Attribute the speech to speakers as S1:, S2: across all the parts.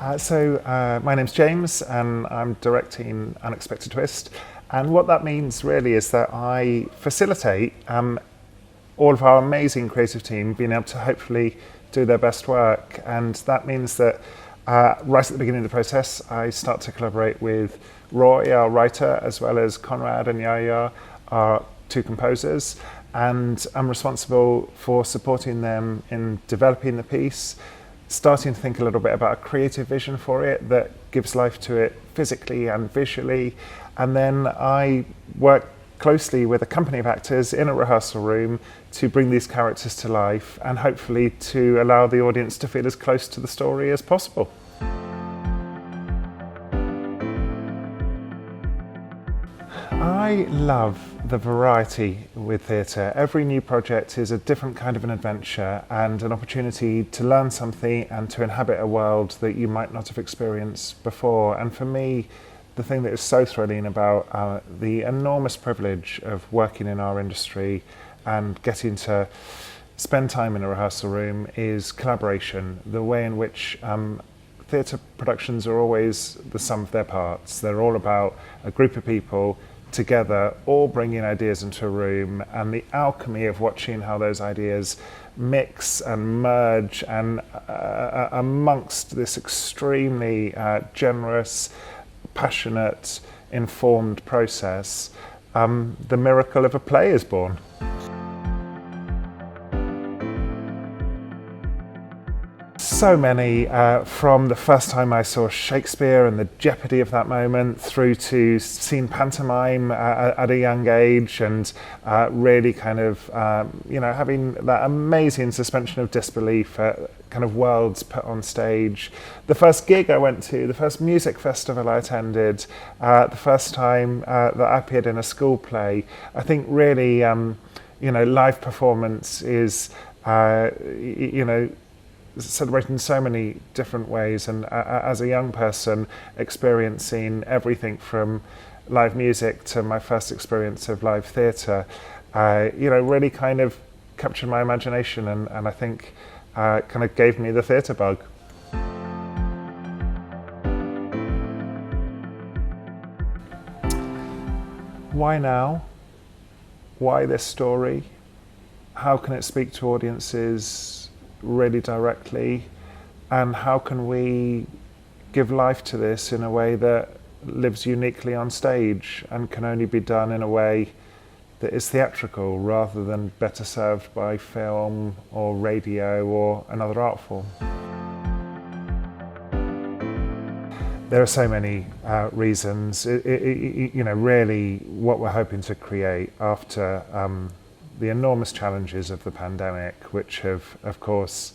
S1: My name's James and I'm directing Unexpected Twist. And what that means really is that I facilitate all of our amazing creative team being able to hopefully do their best work. And that means that right at the beginning of the process, I start to collaborate with Roy, our writer, as well as Conrad and Yaya, our two composers. And I'm responsible for supporting them in developing the piece, starting to think a little bit about a creative vision for it that gives life to it physically and visually. And then I work closely with a company of actors in a rehearsal room to bring these characters to life and hopefully to allow the audience to feel as close to the story as possible. I love the variety with theatre. Every new project is a different kind of an adventure and an opportunity to learn something and to inhabit a world that you might not have experienced before. And for me, the thing that is so thrilling about the enormous privilege of working in our industry and getting to spend time in a rehearsal room is collaboration. The way in which theatre productions are always the sum of their parts. They're all about a group of people together, all bringing ideas into a room, and the alchemy of watching how those ideas mix and merge and amongst this extremely generous, passionate, informed process, the miracle of a play is born. So many, from the first time I saw Shakespeare and the jeopardy of that moment, through to seeing pantomime at a young age and really kind of, having that amazing suspension of disbelief at kind of worlds put on stage. The first gig I went to, the first music festival I attended, the first time that I appeared in a school play. I think really, live performance is, celebrated in so many different ways, and as a young person experiencing everything from live music to my first experience of live theatre, really kind of captured my imagination and I think kind of gave me the theatre bug. Why now? Why this story? How can it speak to audiences really directly, and how can we give life to this in a way that lives uniquely on stage and can only be done in a way that is theatrical rather than better served by film or radio or another art form. There are so many reasons. Really what we're hoping to create after the enormous challenges of the pandemic, which have, of course,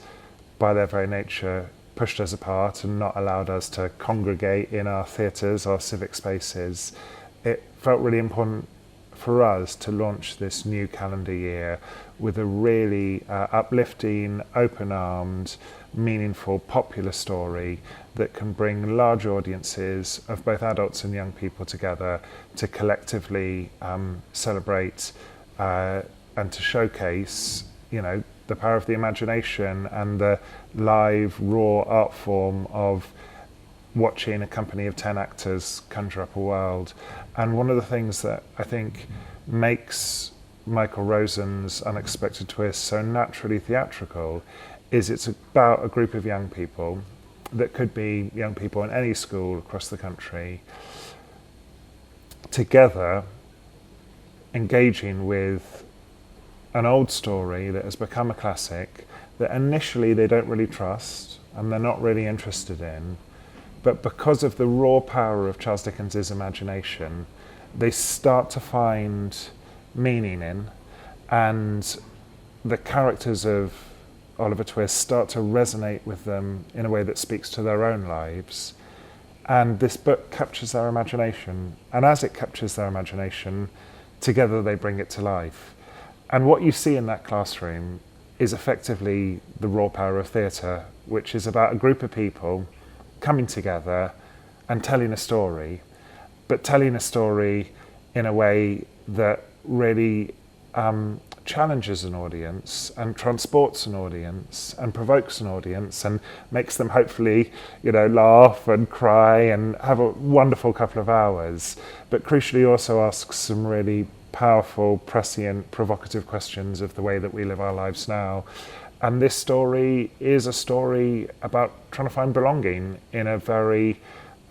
S1: by their very nature, pushed us apart and not allowed us to congregate in our theatres, our civic spaces, it felt really important for us to launch this new calendar year with a really uplifting, open-armed, meaningful, popular story that can bring large audiences of both adults and young people together to collectively celebrate and to showcase, the power of the imagination and the live, raw art form of watching a company of 10 actors conjure up a world. And one of the things that I think makes Michael Rosen's Unexpected Twist so naturally theatrical is it's about a group of young people that could be young people in any school across the country, together engaging with an old story that has become a classic that initially they don't really trust and they're not really interested in, but because of the raw power of Charles Dickens's imagination, they start to find meaning in, and the characters of Oliver Twist start to resonate with them in a way that speaks to their own lives. And this book captures their imagination, and as it captures their imagination, together they bring it to life. And what you see in that classroom is effectively the raw power of theatre, which is about a group of people coming together and telling a story, but telling a story in a way that really challenges an audience and transports an audience and provokes an audience and makes them hopefully, laugh and cry and have a wonderful couple of hours, but crucially also asks some really powerful, prescient, provocative questions of the way that we live our lives now. And this story is a story about trying to find belonging in a very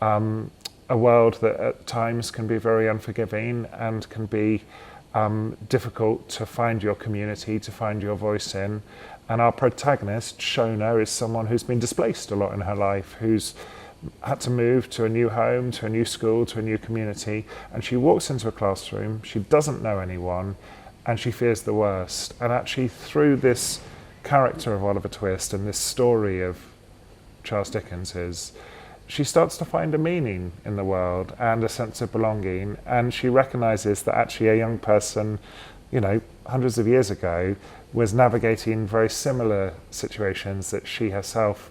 S1: a world that at times can be very unforgiving and can be difficult to find your community, to find your voice in. And our protagonist, Shona, is someone who's been displaced a lot in her life, who's had to move to a new home, to a new school, to a new community. And she walks into a classroom, she doesn't know anyone, and she fears the worst. And actually through this character of Oliver Twist and this story of Charles Dickens's, she starts to find a meaning in the world and a sense of belonging, and she recognises that actually a young person, hundreds of years ago, was navigating very similar situations that she herself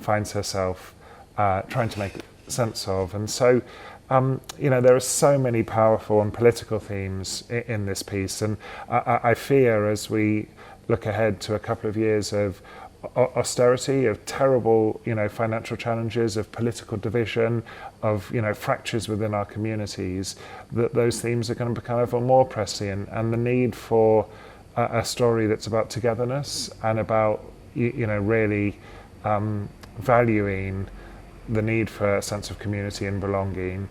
S1: finds herself trying to make sense of. And so, there are so many powerful and political themes in this piece, and I fear as we look ahead to a couple of years of austerity, of terrible, financial challenges, of political division, of, fractures within our communities, that those themes are going to become ever more prescient, and the need for a story that's about togetherness and about, really valuing the need for a sense of community and belonging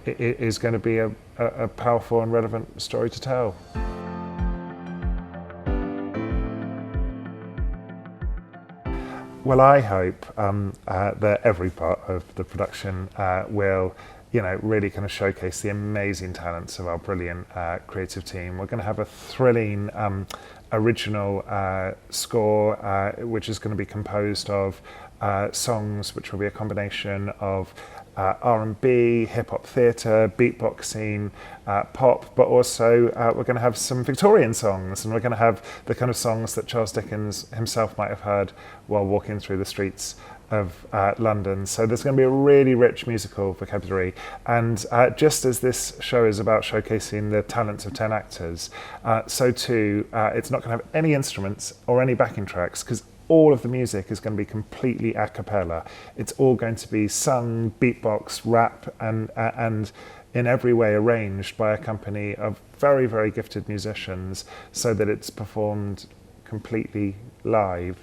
S1: is going to be a powerful and relevant story to tell. Well, I hope that every part of the production will, really kind of showcase the amazing talents of our brilliant creative team. We're going to have a thrilling original score, which is going to be composed of songs which will be a combination of R&B, hip-hop theatre, beatboxing, pop, but also we're going to have some Victorian songs, and we're going to have the kind of songs that Charles Dickens himself might have heard while walking through the streets of London. So there's going to be a really rich musical vocabulary, and just as this show is about showcasing the talents of 10 actors, so too it's not going to have any instruments or any backing tracks, because all of the music is going to be completely a cappella. It's all going to be sung, beatbox, rap, and in every way arranged by a company of very, very gifted musicians, so that it's performed completely live.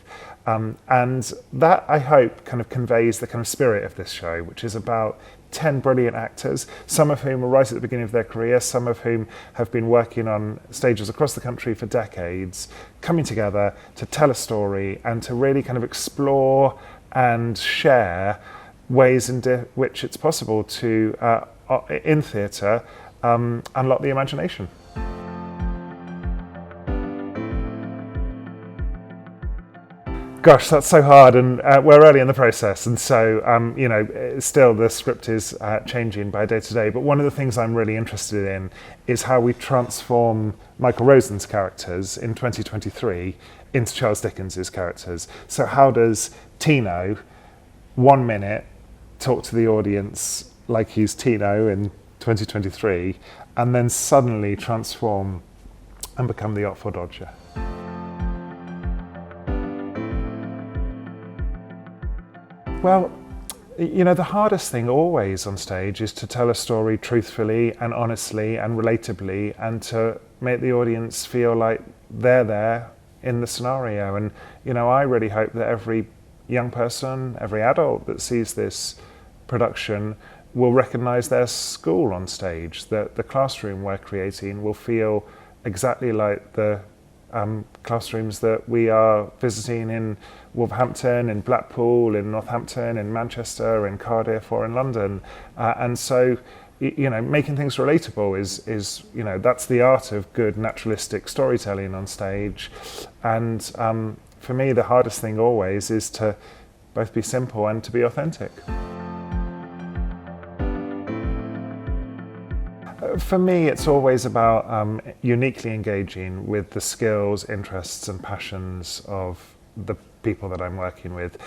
S1: And that, I hope, kind of conveys the kind of spirit of this show, which is about 10 brilliant actors, some of whom are right at the beginning of their career, some of whom have been working on stages across the country for decades, coming together to tell a story and to really kind of explore and share ways in which it's possible to, in theatre, unlock the imagination. Gosh, that's so hard, and we're early in the process, and so still the script is changing by day to day. But one of the things I'm really interested in is how we transform Michael Rosen's characters in 2023 into Charles Dickens's characters. So how does Tino, 1 minute, talk to the audience like he's Tino in 2023, and then suddenly transform and become the Artful Dodger? Well, the hardest thing always on stage is to tell a story truthfully and honestly and relatably, and to make the audience feel like they're there in the scenario. And, I really hope that every young person, every adult that sees this production will recognise their school on stage, that the classroom we're creating will feel exactly like the classrooms that we are visiting in Wolverhampton, in Blackpool, in Northampton, in Manchester, in Cardiff, or in London. And so, making things relatable is that's the art of good naturalistic storytelling on stage. And for me, the hardest thing always is to both be simple and to be authentic. For me, it's always about uniquely engaging with the skills, interests and passions of the people that I'm working with.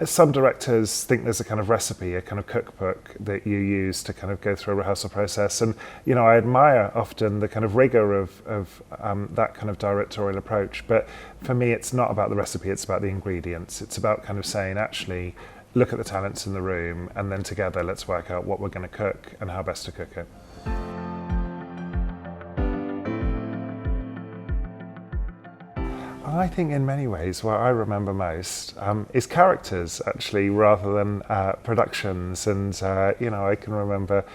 S1: some directors think there's a kind of recipe, a kind of cookbook that you use to kind of go through a rehearsal process. And, you know, I admire often the kind of rigor of that kind of directorial approach. But for me, it's not about the recipe, it's about the ingredients. It's about kind of saying, actually, look at the talents in the room, and then together let's work out what we're going to cook and how best to cook it. I think in many ways what I remember most is characters, actually, rather than productions. And you know, I can remember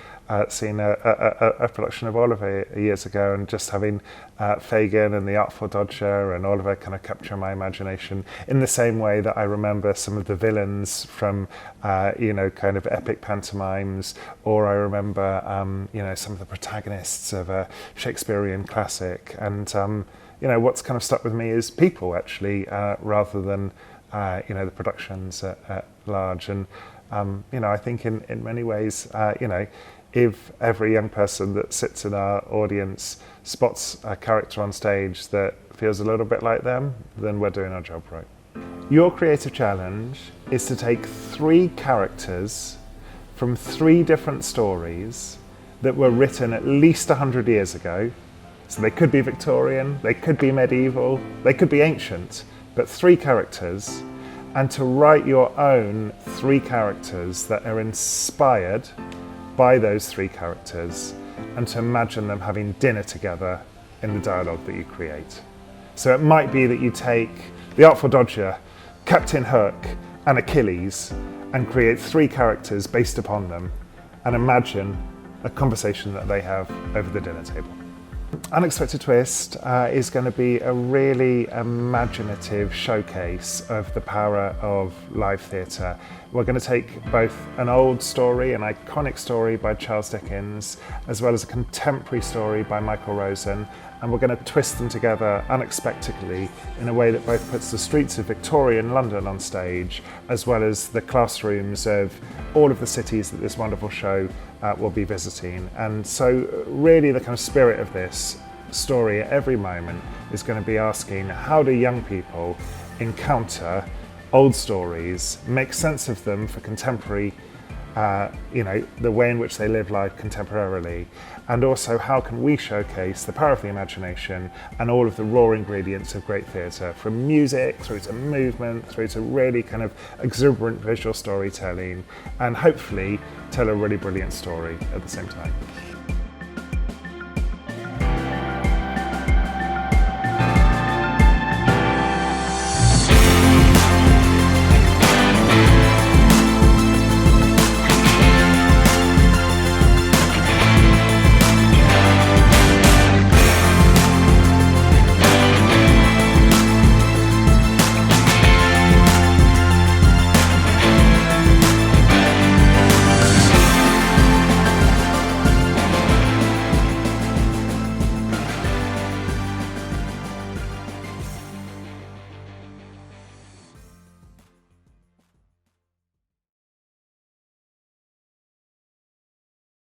S1: seeing a production of Oliver years ago, and just having Fagin and the Artful Dodger and Oliver kind of capture my imagination in the same way that I remember some of the villains from you know, kind of epic pantomimes, or I remember you know, some of the protagonists of a Shakespearean classic. And you know, what's kind of stuck with me is people, actually, rather than you know, the productions at large. And you know, I think in many ways, you know, if every young person that sits in our audience spots a character on stage that feels a little bit like them, then we're doing our job right. Your creative challenge is to take 3 characters from 3 different stories that were written at least 100 years ago. So they could be Victorian, they could be medieval, they could be ancient, but 3 characters, and to write your own 3 characters that are inspired by those 3 characters, and to imagine them having dinner together in the dialogue that you create. So it might be that you take the Artful Dodger, Captain Hook, and Achilles, and create 3 characters based upon them, and imagine a conversation that they have over the dinner table. Unexpected Twist is going to be a really imaginative showcase of the power of live theatre. We're going to take both an old story, an iconic story by Charles Dickens, as well as a contemporary story by Michael Rosen, and we're going to twist them together unexpectedly in a way that both puts the streets of Victorian London on stage, as well as the classrooms of all of the cities that this wonderful show will be visiting. And so really the kind of spirit of this story at every moment is going to be asking, how do young people encounter old stories, make sense of them for contemporary, you know, the way in which they live life contemporarily, and also how can we showcase the power of the imagination and all of the raw ingredients of great theatre, from music through to movement, through to really kind of exuberant visual storytelling, and hopefully tell a really brilliant story at the same time.